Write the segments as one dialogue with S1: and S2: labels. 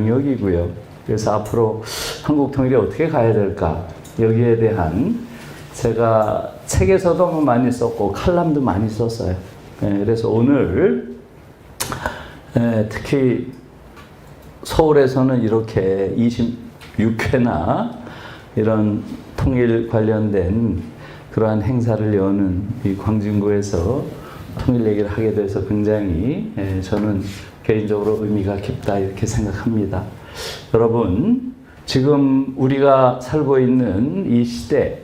S1: 영역이고요. 그래서 앞으로 한국 통일이 어떻게 가야 될까? 여기에 대한 제가 책에서도 많이 썼고 칼럼도 많이 썼어요. 그래서 오늘 특히 서울에서는 이렇게 26회나 이런 통일 관련된 그러한 행사를 여는 이 광진구에서 통일 얘기를 하게 돼서 굉장히 저는 개인적으로 의미가 깊다 이렇게 생각합니다. 여러분, 지금 우리가 살고 있는 이 시대,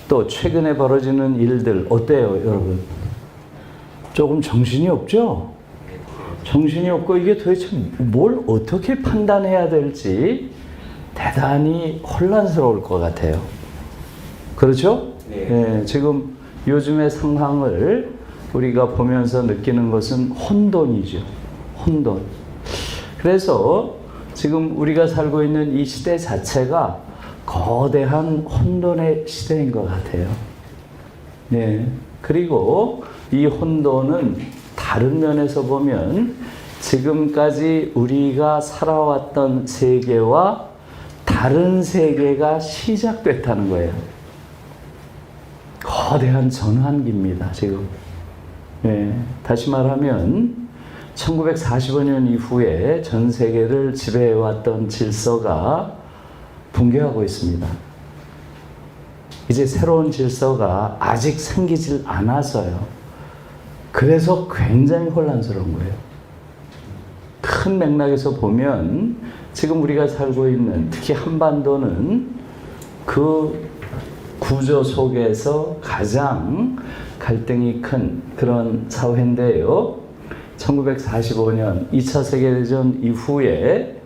S1: 또 최근에 벌어지는 일들 어때요, 여러분? 조금 정신이 없죠? 정신이 없고 이게 도대체 뭘 어떻게 판단해야 될지 대단히 혼란스러울 것 같아요. 그렇죠? 네, 지금 요즘의 상황을 우리가 보면서 느끼는 것은 혼돈이죠. 혼돈. 그래서 지금 우리가 살고 있는 이 시대 자체가 거대한 혼돈의 시대인 것 같아요. 네. 그리고 이 혼돈은 다른 면에서 보면 지금까지 우리가 살아왔던 세계와 다른 세계가 시작됐다는 거예요. 거대한 전환기입니다, 지금. 네. 다시 말하면 1945년 이후에 전 세계를 지배해왔던 질서가 붕괴하고 있습니다. 이제 새로운 질서가 아직 생기질 않아서요. 그래서 굉장히 혼란스러운 거예요. 큰 맥락에서 보면 지금 우리가 살고 있는 특히 한반도는 그 구조 속에서 가장 갈등이 큰 그런 사회인데요. 1945년 2차 세계대전 이후에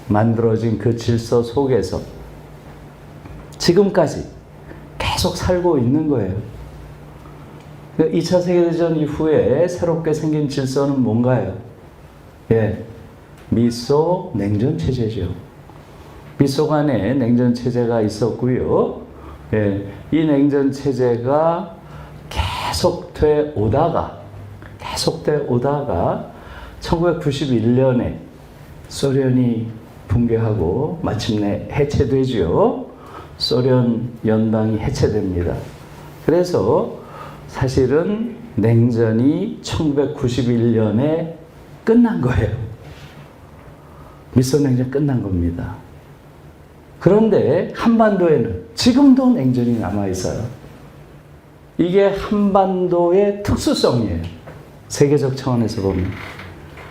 S1: 만들어진 그 질서 속에서 지금까지 계속 살고 있는 거예요. 2차 세계대전 이후에 새롭게 생긴 질서는 뭔가요? 예, 미소 냉전 체제죠. 미소 간에 냉전 체제가 있었고요. 예, 이 냉전 체제가 계속돼 오다가 1991년에 소련이 붕괴하고 마침내 해체되죠. 소련 연방이 해체됩니다. 그래서 사실은 냉전이 1991년에 끝난 거예요. 미소냉전 끝난 겁니다. 그런데 한반도에는 지금도 냉전이 남아있어요. 이게 한반도의 특수성이에요. 세계적 차원에서 보면.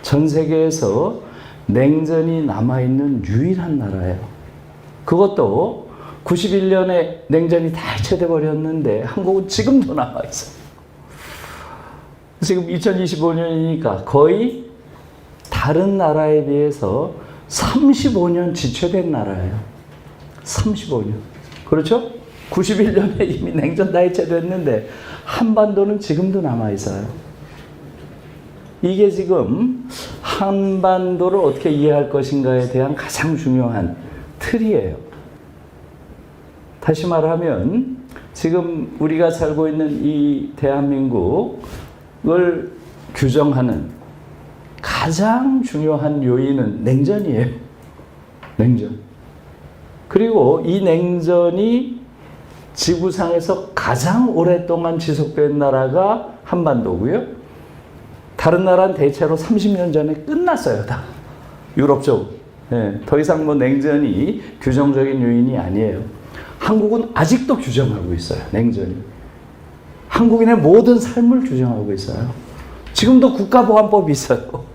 S1: 전 세계에서 냉전이 남아있는 유일한 나라예요. 그것도 91년에 냉전이 다 해체돼 버렸는데 한국은 지금도 남아있어요. 지금 2025년이니까 거의 다른 나라에 비해서 35년 지체된 나라예요. 35년. 그렇죠? 91년에 이미 냉전 다 해체됐는데 한반도는 지금도 남아있어요. 이게 지금 한반도를 어떻게 이해할 것인가에 대한 가장 중요한 틀이에요. 다시 말하면 지금 우리가 살고 있는 이 대한민국을 규정하는 가장 중요한 요인은 냉전이에요. 냉전. 그리고 이 냉전이 지구상에서 가장 오랫동안 지속된 나라가 한반도고요. 다른 나라는 대체로 30년 전에 끝났어요, 다. 유럽 쪽. 네, 더 이상 뭐 냉전이 규정적인 요인이 아니에요. 한국은 아직도 규정하고 있어요, 냉전이. 한국인의 모든 삶을 규정하고 있어요. 지금도 국가보안법이 있어요.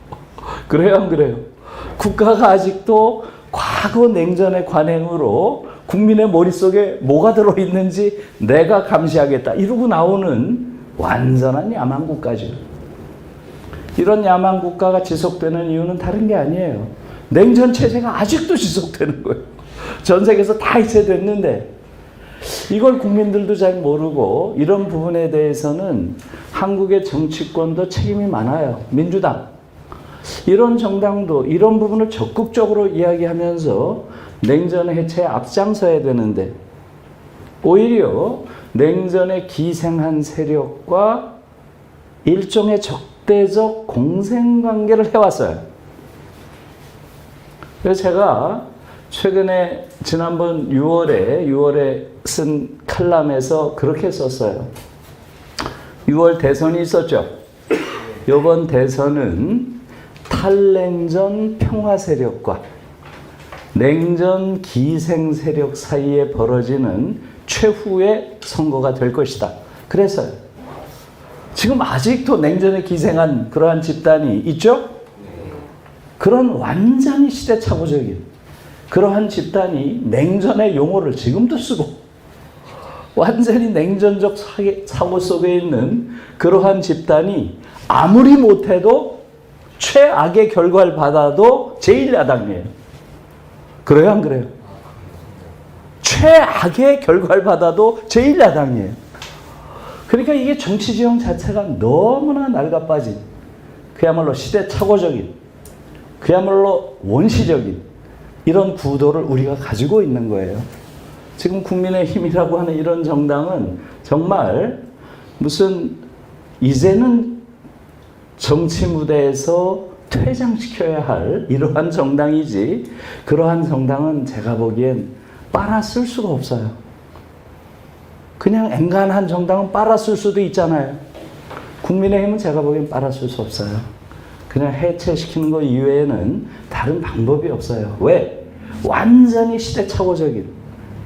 S1: 그래요, 안 그래요? 국가가 아직도 과거 냉전의 관행으로 국민의 머릿속에 뭐가 들어있는지 내가 감시하겠다. 이러고 나오는 완전한 야만 국가죠. 이런 야만 국가가 지속되는 이유는 다른 게 아니에요. 냉전 체제가 아직도 지속되는 거예요. 전 세계에서 다 해체됐는데 이걸 국민들도 잘 모르고 이런 부분에 대해서는 한국의 정치권도 책임이 많아요. 민주당. 이런 정당도 이런 부분을 적극적으로 이야기하면서 냉전 해체에 앞장서야 되는데 오히려 냉전에 기생한 세력과 일종의 적대적 공생관계를 해왔어요. 그래서 제가 최근에 지난번 6월에 쓴 칼럼에서 그렇게 썼어요. 6월 대선이 있었죠. 이번 대선은 탈냉전 평화 세력과 냉전 기생 세력 사이에 벌어지는 최후의 선거가 될 것이다. 그래서요. 지금 아직도 냉전에 기생한 그러한 집단이 있죠? 그런 완전히 시대착오적인 그러한 집단이 냉전의 용어를 지금도 쓰고 완전히 냉전적 사고 속에 있는 그러한 집단이 아무리 못해도 최악의 결과를 받아도 제1야당이에요. 그래요, 안 그래요? 최악의 결과를 받아도 제1야당이에요. 그러니까 이게 정치 지형 자체가 너무나 낡아빠진, 그야말로 시대착오적인, 그야말로 원시적인 이런 구도를 우리가 가지고 있는 거예요. 지금 국민의힘이라고 하는 이런 정당은 정말 무슨 이제는 정치 무대에서 퇴장시켜야 할 이러한 정당이지, 그러한 정당은 제가 보기엔 빨아쓸 수가 없어요. 그냥 앵간한 정당은 빨아쓸 수도 있잖아요. 국민의힘은 제가 보기엔 빨아쓸 수 없어요. 그냥 해체시키는 것 이외에는 다른 방법이 없어요. 왜? 완전히 시대착오적인,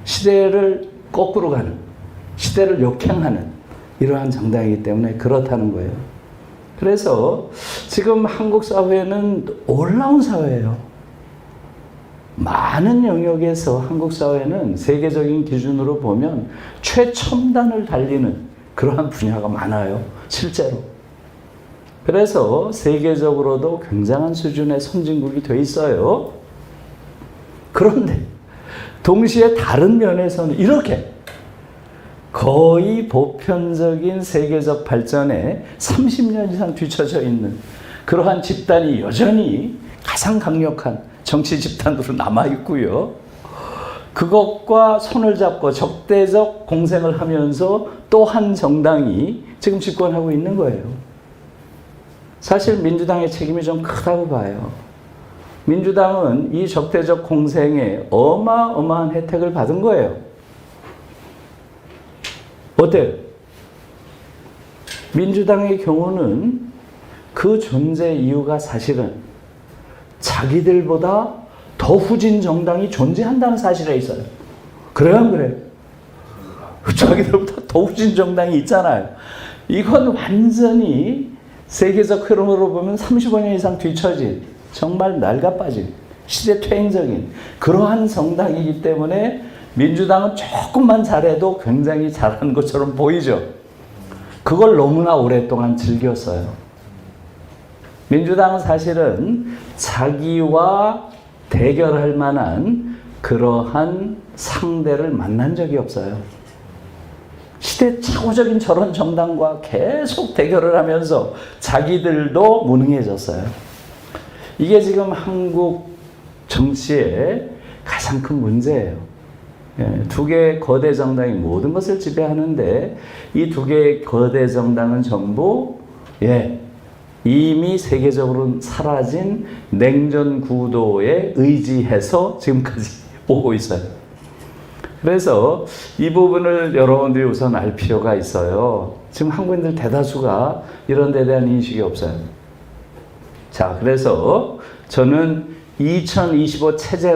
S1: 시대를 거꾸로 가는, 시대를 역행하는 이러한 정당이기 때문에 그렇다는 거예요. 그래서 지금 한국 사회는 놀라운 사회예요. 많은 영역에서 한국 사회는 세계적인 기준으로 보면 최첨단을 달리는 그러한 분야가 많아요. 실제로. 그래서 세계적으로도 굉장한 수준의 선진국이 돼 있어요. 그런데 동시에 다른 면에서는 이렇게 거의 보편적인 세계적 발전에 30년 이상 뒤처져 있는 그러한 집단이 여전히 가장 강력한 정치 집단으로 남아있고요. 그것과 손을 잡고 적대적 공생을 하면서 또 한 정당이 지금 집권하고 있는 거예요. 사실 민주당의 책임이 좀 크다고 봐요. 민주당은 이 적대적 공생에 어마어마한 혜택을 받은 거예요. 어때요? 민주당의 경우는 그 존재 이유가 사실은 자기들보다 더 후진 정당이 존재한다는 사실에 있어요. 그래요, 안 그래요? 자기들보다 더 후진 정당이 있잖아요. 이건 완전히 세계적 흐름으로 보면 35년 이상 뒤처진, 정말 낡아빠진, 시대퇴행적인 그러한 정당이기 때문에 민주당은 조금만 잘해도 굉장히 잘하는 것처럼 보이죠. 그걸 너무나 오랫동안 즐겼어요. 민주당은 사실은 자기와 대결할 만한 그러한 상대를 만난 적이 없어요. 시대착오적인 저런 정당과 계속 대결을 하면서 자기들도 무능해졌어요. 이게 지금 한국 정치의 가장 큰 문제예요. 두 개의 거대 정당이 모든 것을 지배하는데 이 두 개의 거대 정당은 전부 이미 세계적으로 사라진 냉전 구도에 의지해서 지금까지 오고 있어요. 그래서 이 부분을 여러분들이 우선 알 필요가 있어요. 지금 한국인들 대다수가 이런 데 대한 인식이 없어요. 자, 그래서 저는 2025 체제라